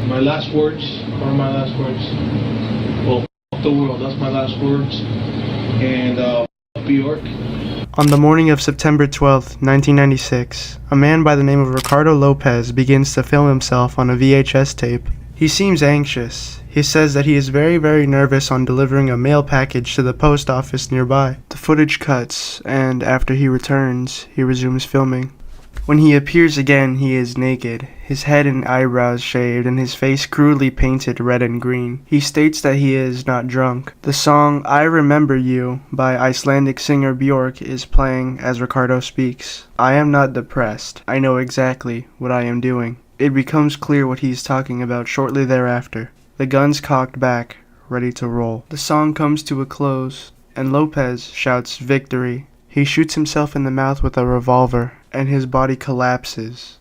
My last words, one of my last words. Well, fuck the world, that's my last words. And, Bjork. On the morning of September 12, 1996, a man by the name of Ricardo Lopez begins to film himself on a VHS tape. He seems anxious. He says that he is very nervous on delivering a mail package to the post office nearby. The footage cuts, and after he returns, he resumes filming. When he appears again, he is naked, his head and eyebrows shaved, and his face crudely painted red and green. He states that he is not drunk. The song I Remember You by Icelandic singer Bjork is playing as Ricardo speaks. I am not depressed. I know exactly what I am doing. It becomes clear what he is talking about shortly thereafter. The guns cocked back, ready to roll. The song comes to a close, and Lopez shouts victory. He shoots himself in the mouth with a revolver, and his body collapses.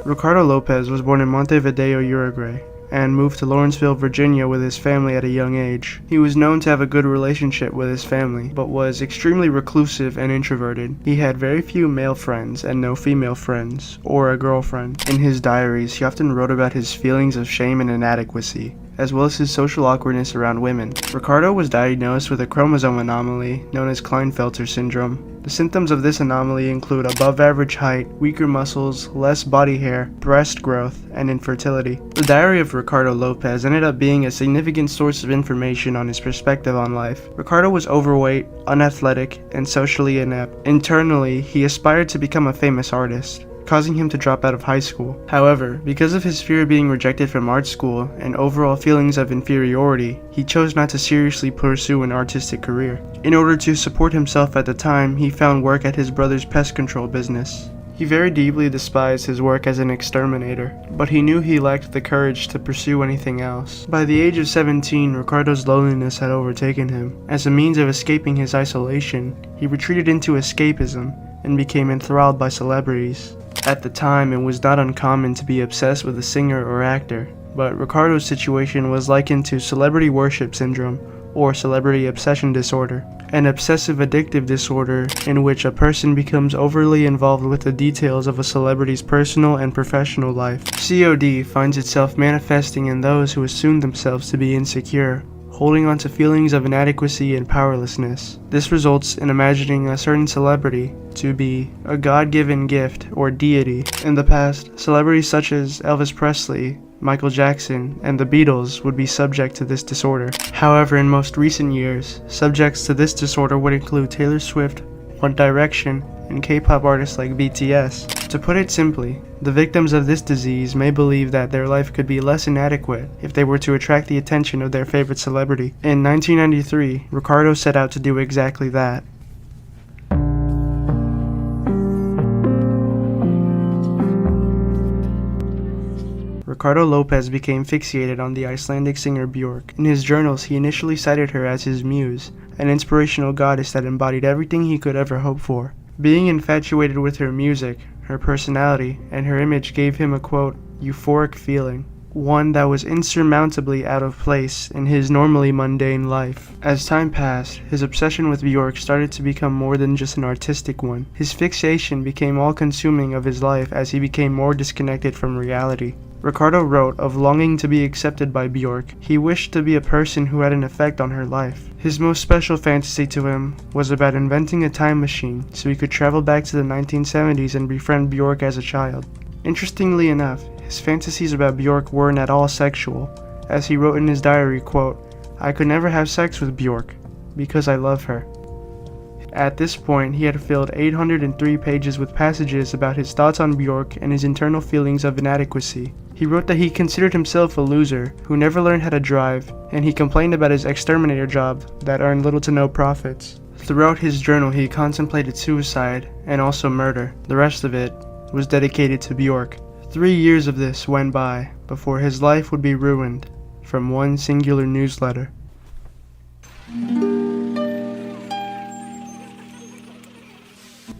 Ricardo Lopez was born in Montevideo, Uruguay, and moved to Lawrenceville, Virginia with his family at a young age. He was known to have a good relationship with his family, but was extremely reclusive and introverted. He had very few male friends and no female friends, or a girlfriend. In his diaries, he often wrote about his feelings of shame and inadequacy, as well as his social awkwardness around women. Ricardo was diagnosed with a chromosome anomaly known as Klinefelter syndrome. The symptoms of this anomaly include above average height, weaker muscles, less body hair, breast growth, and infertility. The diary of Ricardo Lopez ended up being a significant source of information on his perspective on life. Ricardo was overweight, unathletic, and socially inept. Internally, he aspired to become a famous artist, causing him to drop out of high school. However, because of his fear of being rejected from art school and overall feelings of inferiority, he chose not to seriously pursue an artistic career. In order to support himself at the time, he found work at his brother's pest control business. He very deeply despised his work as an exterminator, but he knew he lacked the courage to pursue anything else. By the age of 17, Ricardo's loneliness had overtaken him. As a means of escaping his isolation, he retreated into escapism and became enthralled by celebrities. At the time, it was not uncommon to be obsessed with a singer or actor, but Ricardo's situation was likened to celebrity worship syndrome, or celebrity obsession disorder, an obsessive addictive disorder in which a person becomes overly involved with the details of a celebrity's personal and professional life. COD finds itself manifesting in those who assume themselves to be insecure, holding on to feelings of inadequacy and powerlessness. This results in imagining a certain celebrity to be a God-given gift or deity. In the past, celebrities such as Elvis Presley, Michael Jackson, and the Beatles would be subject to this disorder. However, in most recent years, subjects to this disorder would include Taylor Swift, One Direction, and K-pop artists like BTS. To put it simply, the victims of this disease may believe that their life could be less inadequate if they were to attract the attention of their favorite celebrity. In 1993, Ricardo set out to do exactly that. Ricardo Lopez became fixated on the Icelandic singer Bjork. In his journals, he initially cited her as his muse, an inspirational goddess that embodied everything he could ever hope for. Being infatuated with her music, her personality, and her image gave him a, quote, euphoric feeling, one that was insurmountably out of place in his normally mundane life. As time passed, his obsession with Bjork started to become more than just an artistic one. His fixation became all-consuming of his life as he became more disconnected from reality. Ricardo wrote of longing to be accepted by Bjork. He wished to be a person who had an effect on her life. His most special fantasy to him was about inventing a time machine so he could travel back to the 1970s and befriend Bjork as a child. Interestingly enough, his fantasies about Bjork weren't at all sexual, as he wrote in his diary, quote, I could never have sex with Bjork because I love her. At this point, he had filled 803 pages with passages about his thoughts on Bjork and his internal feelings of inadequacy. He wrote that he considered himself a loser who never learned how to drive, and he complained about his exterminator job that earned little to no profits. Throughout his journal, he contemplated suicide and also murder. The rest of it was dedicated to Bjork. 3 years of this went by before his life would be ruined from one singular newsletter.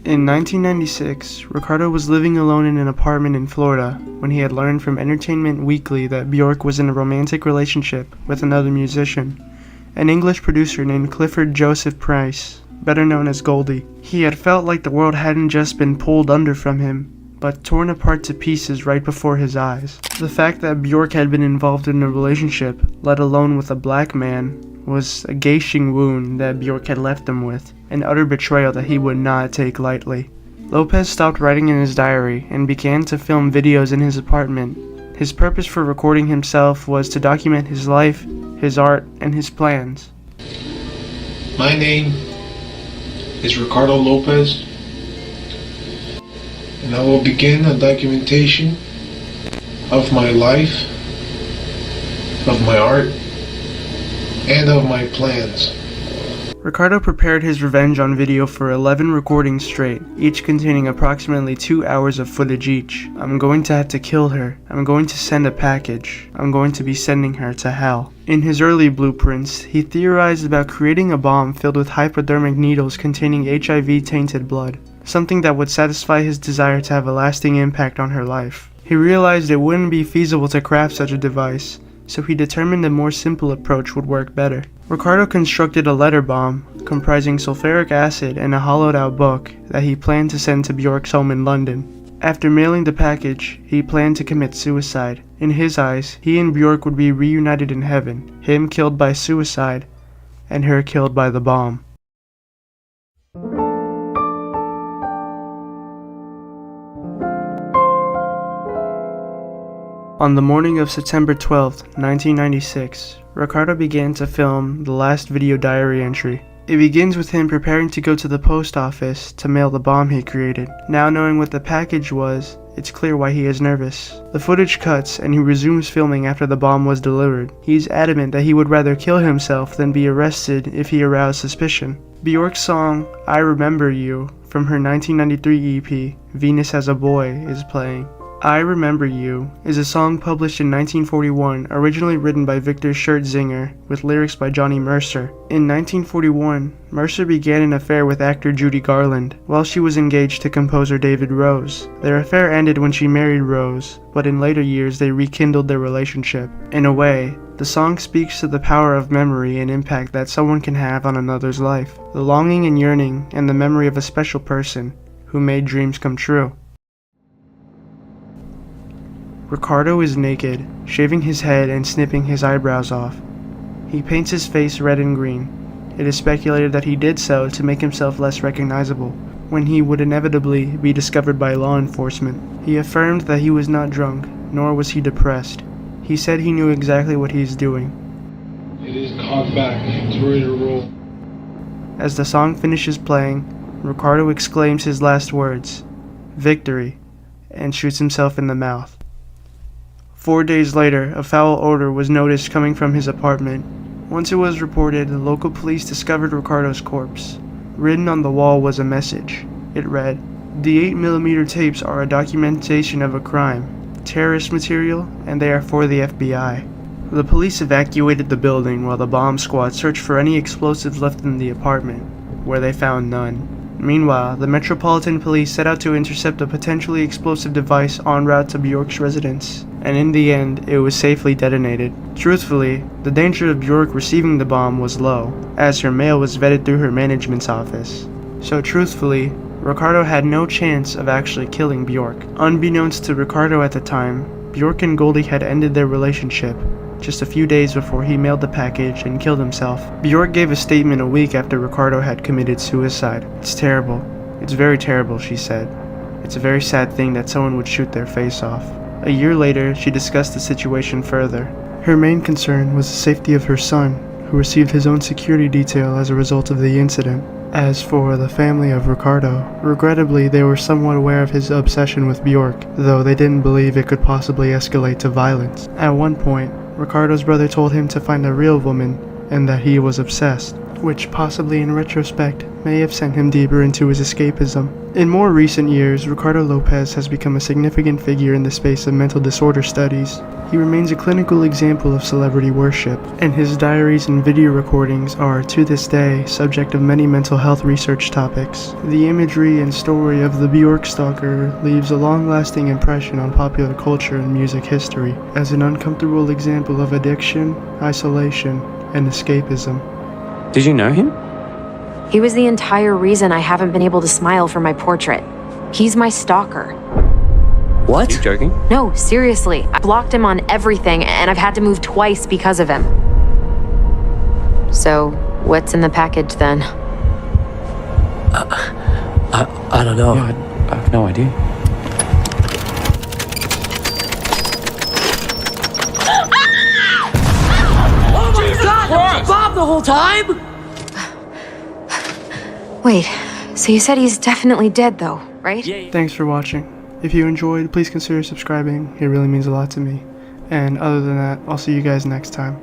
In 1996, Ricardo was living alone in an apartment in Florida when he had learned from Entertainment Weekly that Bjork was in a romantic relationship with another musician, an English producer named Clifford Joseph Price, better known as Goldie. He had felt like the world hadn't just been pulled under from him, but torn apart to pieces right before his eyes. The fact that Bjork had been involved in a relationship, let alone with a black man, was a gaping wound that Bjork had left him with, an utter betrayal that he would not take lightly. Lopez stopped writing in his diary and began to film videos in his apartment. His purpose for recording himself was to document his life, his art, and his plans. My name is Ricardo Lopez, and I will begin a documentation of my life, of my art, and of my plans. Ricardo prepared his revenge on video for 11 recordings straight, each containing approximately 2 hours of footage each. I'm going to have to kill her. I'm going to send a package. I'm going to be sending her to hell. In his early blueprints, he theorized about creating a bomb filled with hypodermic needles containing HIV-tainted blood, something that would satisfy his desire to have a lasting impact on her life. He realized it wouldn't be feasible to craft such a device, so he determined a more simple approach would work better. Ricardo constructed a letter bomb comprising sulfuric acid and a hollowed-out book that he planned to send to Bjork's home in London. After mailing the package, he planned to commit suicide. In his eyes, he and Bjork would be reunited in heaven, him killed by suicide, and her killed by the bomb. On the morning of September 12, 1996, Ricardo began to film the last video diary entry. It begins with him preparing to go to the post office to mail the bomb he created. Now knowing what the package was, it's clear why he is nervous. The footage cuts and he resumes filming after the bomb was delivered. He's adamant that he would rather kill himself than be arrested if he aroused suspicion. Bjork's song, I Remember You, from her 1993 EP, Venus as a Boy, is playing. I Remember You is a song published in 1941, originally written by Victor Schertzinger, with lyrics by Johnny Mercer. In 1941, Mercer began an affair with actor Judy Garland, while she was engaged to composer David Rose. Their affair ended when she married Rose, but in later years they rekindled their relationship. In a way, the song speaks to the power of memory and impact that someone can have on another's life, the longing and yearning and the memory of a special person who made dreams come true. Ricardo is naked, shaving his head and snipping his eyebrows off. He paints his face red and green. It is speculated that he did so to make himself less recognizable, when he would inevitably be discovered by law enforcement. He affirmed that he was not drunk, nor was he depressed. He said he knew exactly what he is doing. It is cocked back. It's ready to roll. As the song finishes playing, Ricardo exclaims his last words, "Victory," and shoots himself in the mouth. 4 days later, a foul odor was noticed coming from his apartment. Once it was reported, the local police discovered Ricardo's corpse. Written on the wall was a message. It read, "The 8mm tapes are a documentation of a crime, terrorist material, and they are for the FBI." The police evacuated the building while the bomb squad searched for any explosives left in the apartment, where they found none. Meanwhile, the Metropolitan Police set out to intercept a potentially explosive device en route to Bjork's residence, and in the end, it was safely detonated. Truthfully, the danger of Bjork receiving the bomb was low, as her mail was vetted through her management's office. So truthfully, Ricardo had no chance of actually killing Bjork. Unbeknownst to Ricardo at the time, Bjork and Goldie had ended their relationship just a few days before he mailed the package and killed himself. Bjork gave a statement a week after Ricardo had committed suicide. "It's terrible. It's very terrible," she said. "It's a very sad thing that someone would shoot their face off." A year later, she discussed the situation further. Her main concern was the safety of her son, who received his own security detail as a result of the incident. As for the family of Ricardo, regrettably they were somewhat aware of his obsession with Bjork, though they didn't believe it could possibly escalate to violence. At one point, Ricardo's brother told him to find a real woman and that he was obsessed. which possibly in retrospect may have sent him deeper into his escapism. In more recent years, Ricardo Lopez has become a significant figure in the space of mental disorder studies. He remains a clinical example of celebrity worship, and his diaries and video recordings are, to this day, subject of many mental health research topics. The imagery and story of the Bjork Stalker leaves a long-lasting impression on popular culture and music history as an uncomfortable example of addiction, isolation, and escapism. Did you know him? He was the entire reason I haven't been able to smile for my portrait. He's my stalker. What? Are you joking? No, seriously. I blocked him on everything, and I've had to move twice because of him. So, what's in the package then? I don't know. Yeah, I have no idea. Oh my God! That was Bob the whole time? Wait, so you said he's definitely dead though, right? Thanks for watching. If you enjoyed, please consider subscribing. It really means a lot to me. And other than that, I'll see you guys next time.